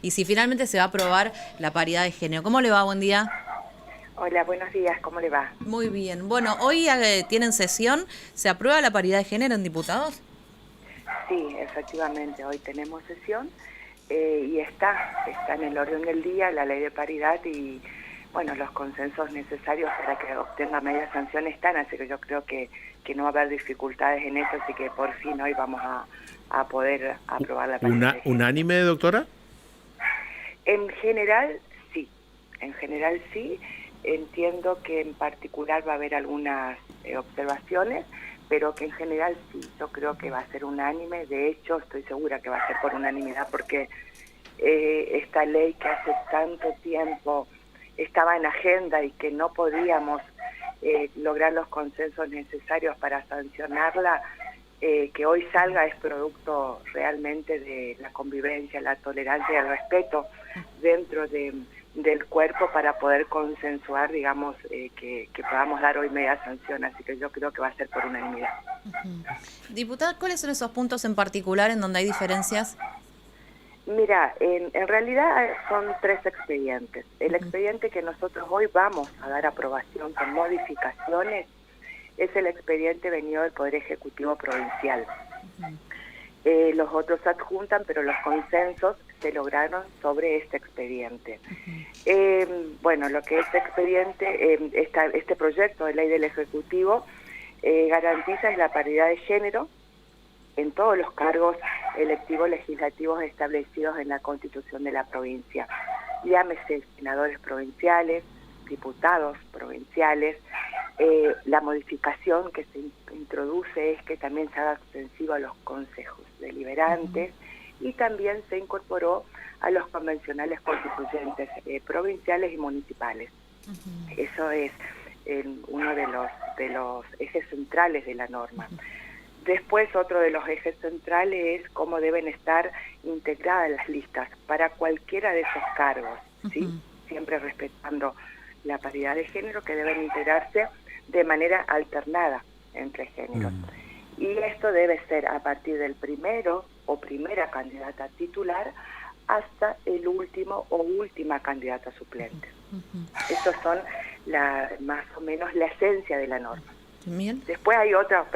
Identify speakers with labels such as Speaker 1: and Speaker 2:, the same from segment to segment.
Speaker 1: y si finalmente se va a aprobar la paridad de género. ¿Cómo le va? Buen día.
Speaker 2: Hola, buenos días, ¿cómo le va?
Speaker 1: Muy bien. Bueno, hoy tienen sesión. ¿Se aprueba la paridad de género en diputados?
Speaker 2: Sí, efectivamente, hoy tenemos sesión y está en el orden del día la ley de paridad y, bueno, los consensos necesarios para que obtenga media sanción están, así que yo creo que no va a haber dificultades en eso, así que por fin hoy vamos a poder aprobar la paridad de género.
Speaker 3: ¿Unánime, doctora?
Speaker 2: En general, sí, en general sí. Entiendo que en particular va a haber algunas observaciones, pero que en general sí, yo creo que va a ser unánime. De hecho, estoy segura que va a ser por unanimidad porque esta ley que hace tanto tiempo estaba en agenda y que no podíamos lograr los consensos necesarios para sancionarla, que hoy salga es producto realmente de la convivencia, la tolerancia y el respeto dentro del cuerpo para poder consensuar, digamos, que podamos dar hoy media sanción. Así que yo creo que va a ser por unanimidad.
Speaker 1: Diputada, ¿cuáles son esos puntos en particular en donde hay diferencias?
Speaker 2: Mira, en realidad son tres expedientes. El expediente que nosotros hoy vamos a dar aprobación con modificaciones es el expediente venido del Poder Ejecutivo Provincial. Los otros se adjuntan, pero los consensos se lograron sobre este expediente. Bueno, lo que este expediente, este proyecto de ley del Ejecutivo garantiza es la paridad de género en todos los cargos electivos legislativos establecidos en la Constitución de la provincia. Llámese senadores provinciales, diputados provinciales. La modificación que se introduce es que también se haga extensivo a los consejos deliberantes y también se incorporó a los convencionales constituyentes provinciales y municipales. Eso es uno de los ejes centrales de la norma. Después, otro de los ejes centrales es cómo deben estar integradas las listas para cualquiera de esos cargos, ¿sí? Siempre respetando la paridad de género, que deben integrarse de manera alternada entre géneros. Y esto debe ser a partir del primero o primera candidata titular hasta el último o última candidata suplente. Estos son más o menos la esencia de la norma.
Speaker 1: Bien.
Speaker 2: Después hay otras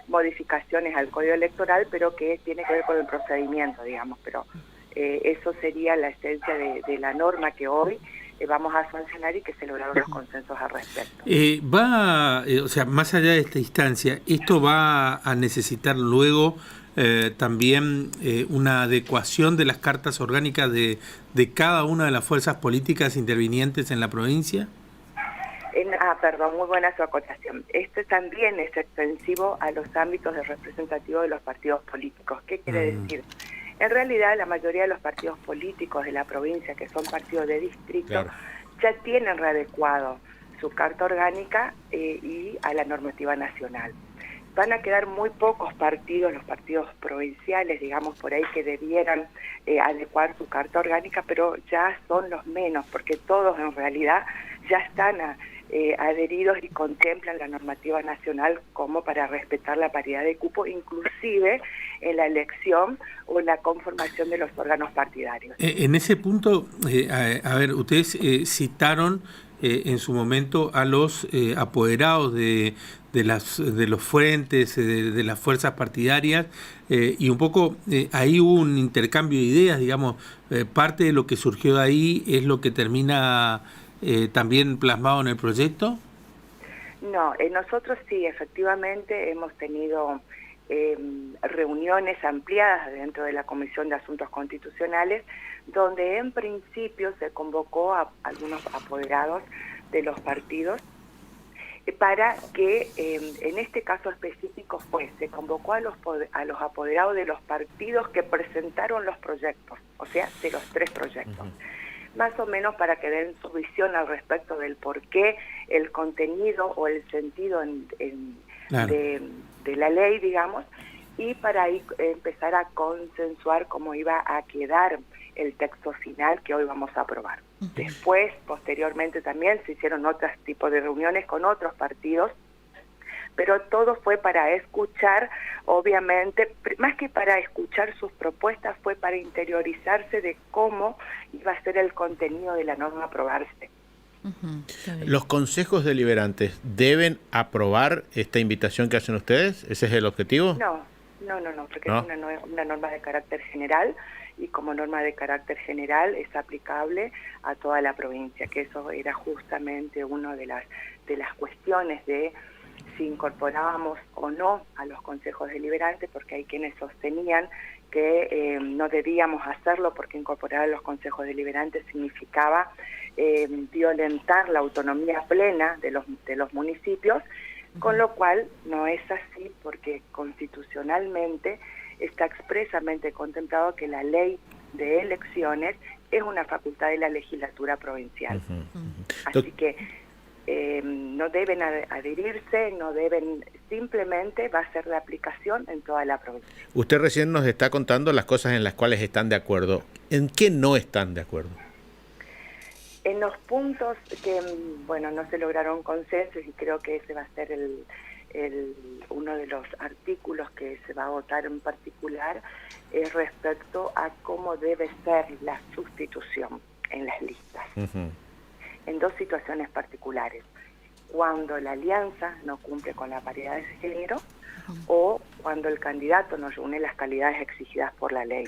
Speaker 2: modificaciones al Código Electoral, pero que tiene que ver con el procedimiento, digamos, pero eso sería la esencia de la norma que hoy vamos a sancionar y que se lograron los consensos al respecto.
Speaker 3: O sea, más allá de esta instancia, ¿esto va a necesitar luego también una adecuación de las cartas orgánicas de cada una de las fuerzas políticas intervinientes en la provincia?
Speaker 2: Perdón, muy buena su acotación. Este también es extensivo a los ámbitos de representativo de los partidos políticos. ¿Qué quiere decir? En realidad, la mayoría de los partidos políticos de la provincia, que son partidos de distrito, claro, ya tienen readecuado su carta orgánica y a la normativa nacional. Van a quedar muy pocos partidos, los partidos provinciales, digamos, por ahí, que debieran adecuar su carta orgánica, pero ya son los menos, porque todos en realidad ya están adheridos y contemplan la normativa nacional como para respetar la paridad de cupo, inclusive en la elección o en la conformación de los órganos partidarios.
Speaker 3: En ese punto, a ver, ustedes citaron en su momento a los apoderados de los frentes, de las fuerzas partidarias, y un poco ahí hubo un intercambio de ideas, digamos, parte de lo que surgió de ahí es lo que termina también plasmado en el proyecto.
Speaker 2: No, nosotros sí, efectivamente hemos tenido reuniones ampliadas dentro de la Comisión de Asuntos Constitucionales, donde en principio se convocó a algunos apoderados de los partidos para que, en este caso específico, se convocó a los apoderados de los partidos que presentaron los proyectos, o sea, de los tres proyectos. Más o menos para que den su visión al respecto del por qué el contenido o el sentido
Speaker 3: Claro.
Speaker 2: de la ley, digamos, y para ahí empezar a consensuar cómo iba a quedar el texto final que hoy vamos a aprobar. Después, posteriormente también se hicieron otros tipos de reuniones con otros partidos pero todo fue para escuchar, obviamente, más que para escuchar sus propuestas, fue para interiorizarse de cómo iba a ser el contenido de la norma a aprobarse.
Speaker 4: ¿Los consejos deliberantes deben aprobar esta invitación que hacen ustedes? ¿Ese es el objetivo?
Speaker 2: No, porque ¿no? Es una norma de carácter general, y como norma de carácter general es aplicable a toda la provincia, que eso era justamente una de las cuestiones de si incorporábamos o no a los consejos deliberantes, porque hay quienes sostenían que no debíamos hacerlo porque incorporar a los consejos deliberantes significaba violentar la autonomía plena de los municipios, con lo cual no es así, porque constitucionalmente está expresamente contemplado que la ley de elecciones es una facultad de la legislatura provincial. Así que no deben adherirse, no deben, simplemente va a ser de aplicación en toda la provincia.
Speaker 4: Usted recién nos está contando las cosas en las cuales están de acuerdo. ¿En qué no están de acuerdo?
Speaker 2: En los puntos que, bueno, no se lograron consensos, y creo que ese va a ser uno de los artículos que se va a votar en particular, es respecto a cómo debe ser la sustitución en las listas. En dos situaciones particulares: cuando la alianza no cumple con la paridad de género, o cuando el candidato no reúne las calidades exigidas por la ley.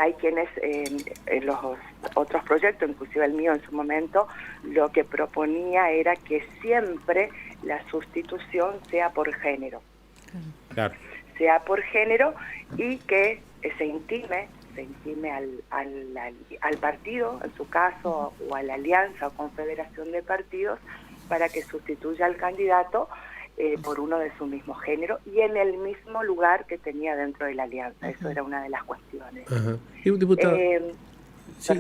Speaker 2: Hay quienes en los otros proyectos, inclusive el mío en su momento, lo que proponía era que siempre la sustitución sea por género.
Speaker 4: Claro.
Speaker 2: Sea por género, y que se intime al partido, en su caso, o a la alianza o confederación de partidos, para que sustituya al candidato por uno de su mismo género y en el mismo lugar que tenía dentro de la alianza. Eso era una de las cuestiones.
Speaker 5: Diputado, sí,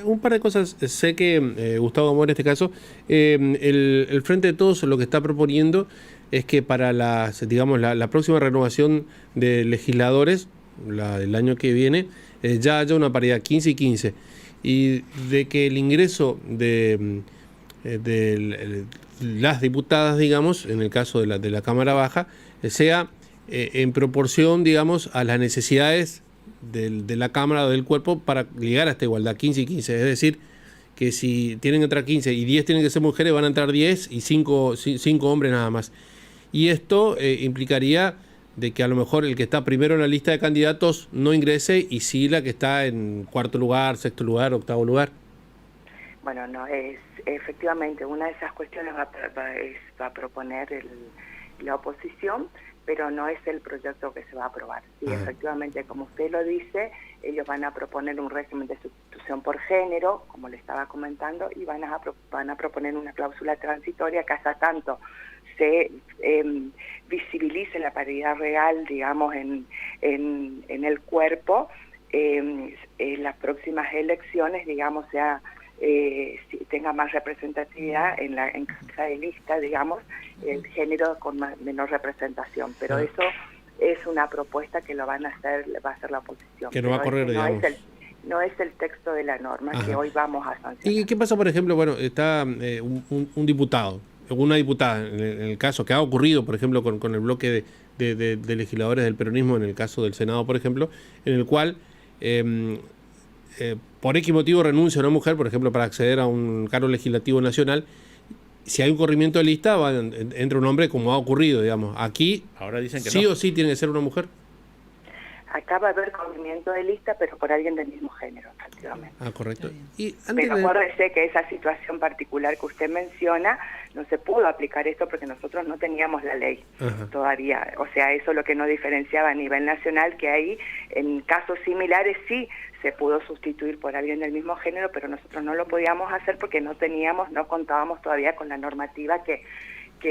Speaker 5: un par de cosas. Sé que Gustavo Amor, en este caso, el Frente de Todos lo que está proponiendo es que para la próxima renovación de legisladores, la del año que viene, ya haya una paridad 15 y 15, y de que el ingreso de las diputadas, digamos, en el caso de la Cámara Baja, sea en proporción, digamos, a las necesidades de la Cámara o del cuerpo para llegar a esta igualdad 15 y 15. Es decir, que si tienen que entrar 15 y 10 tienen que ser mujeres, van a entrar 10 y 5 hombres nada más. Y esto implicaría de que a lo mejor el que está primero en la lista de candidatos no ingrese, y sí la que está en cuarto lugar, sexto lugar, octavo lugar.
Speaker 2: Bueno, no, es efectivamente una de esas cuestiones va a proponer la oposición, pero no es el proyecto que se va a aprobar. Sí, efectivamente, como usted lo dice, ellos van a proponer un régimen de sustitución por género, como le estaba comentando, y van a proponer una cláusula transitoria que hasta tanto se visibilice la paridad real, digamos, en el cuerpo, en las próximas elecciones, digamos, si tenga más representatividad en cabeza de lista, digamos, el género con menor representación. Pero eso es una propuesta que va a hacer la oposición.
Speaker 5: Que no va a correr, digamos.
Speaker 2: No es el texto de la norma que hoy vamos a sancionar.
Speaker 5: ¿Y qué pasa, por ejemplo? Bueno, está un diputado, una diputada, en el caso que ha ocurrido, por ejemplo, con el bloque de legisladores del peronismo, en el caso del Senado, por ejemplo, en el cual por X motivo renuncia a una mujer, por ejemplo, para acceder a un cargo legislativo nacional. Si hay un corrimiento de lista, entra un hombre, como ha ocurrido, digamos. Aquí,
Speaker 4: ahora dicen que
Speaker 5: sí
Speaker 4: no.
Speaker 5: O sí tiene que ser una mujer.
Speaker 2: Acá va a haber corrimiento de lista, pero por alguien del mismo género, efectivamente.
Speaker 5: Correcto. Y
Speaker 2: pero acuérdese que esa situación particular que usted menciona, no se pudo aplicar esto porque nosotros no teníamos la ley todavía. O sea, eso es lo que nos diferenciaba a nivel nacional, que ahí, en casos similares, sí se pudo sustituir por alguien del mismo género, pero nosotros no lo podíamos hacer porque no contábamos todavía con la normativa que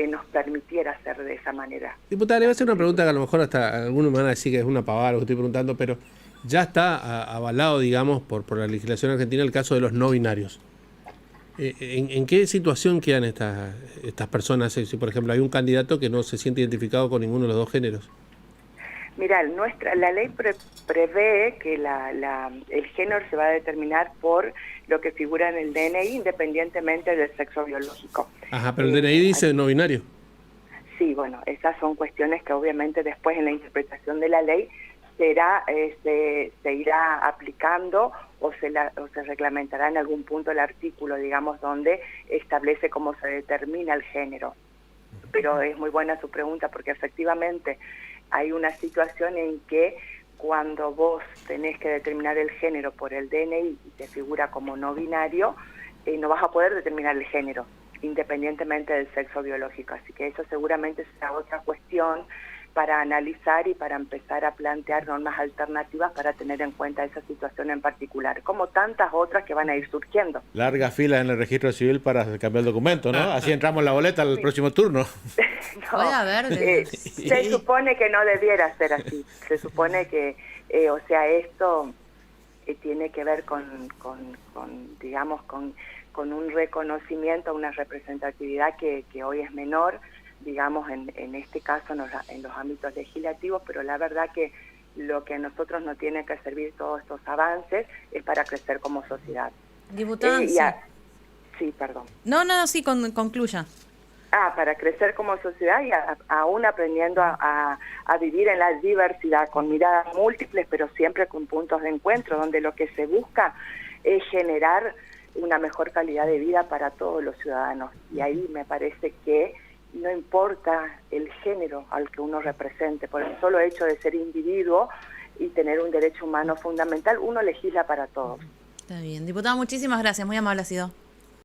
Speaker 2: nos permitiera hacer de esa manera.
Speaker 5: Diputada, le voy a hacer una pregunta que a lo mejor hasta algunos me van a decir que es una pavada lo que estoy preguntando, pero ya está avalado, digamos, por la legislación argentina el caso de los no binarios. ¿En qué situación quedan estas personas? Si, por ejemplo, hay un candidato que no se siente identificado con ninguno de los dos géneros.
Speaker 2: Mira, la ley prevé que el género se va a determinar por lo que figura en el DNI, independientemente del sexo biológico.
Speaker 5: Pero el DNI dice no binario.
Speaker 2: sí, bueno, esas son cuestiones que obviamente después en la interpretación de la ley se irá aplicando o se reglamentará en algún punto el artículo, digamos, donde establece cómo se determina el género. Pero es muy buena su pregunta porque efectivamente hay una situación en que cuando vos tenés que determinar el género por el DNI y te figura como no binario, no vas a poder determinar el género independientemente del sexo biológico. Así que eso seguramente será otra cuestión para analizar y para empezar a plantear normas alternativas para tener en cuenta esa situación en particular, como tantas otras que van a ir surgiendo.
Speaker 4: Larga fila en el registro civil para cambiar el documento, ¿no? Así entramos en la boleta al próximo turno.
Speaker 1: No, puede haber.
Speaker 2: Se supone que no debiera ser así. Se supone que, esto tiene que ver con un reconocimiento, una representatividad que hoy es menor, digamos, en este caso en los ámbitos legislativos, pero la verdad que lo que a nosotros nos tiene que servir todos estos avances es para crecer como sociedad.
Speaker 1: Diputada,
Speaker 2: sí, perdón.
Speaker 1: No, sí, concluya.
Speaker 2: Para crecer como sociedad y aún aprendiendo a vivir en la diversidad, con miradas múltiples, pero siempre con puntos de encuentro, donde lo que se busca es generar una mejor calidad de vida para todos los ciudadanos. Y ahí me parece que no importa el género al que uno represente, por el solo hecho de ser individuo y tener un derecho humano fundamental, uno legisla para todos.
Speaker 1: Está bien. Diputada, muchísimas gracias, muy amable ha sido.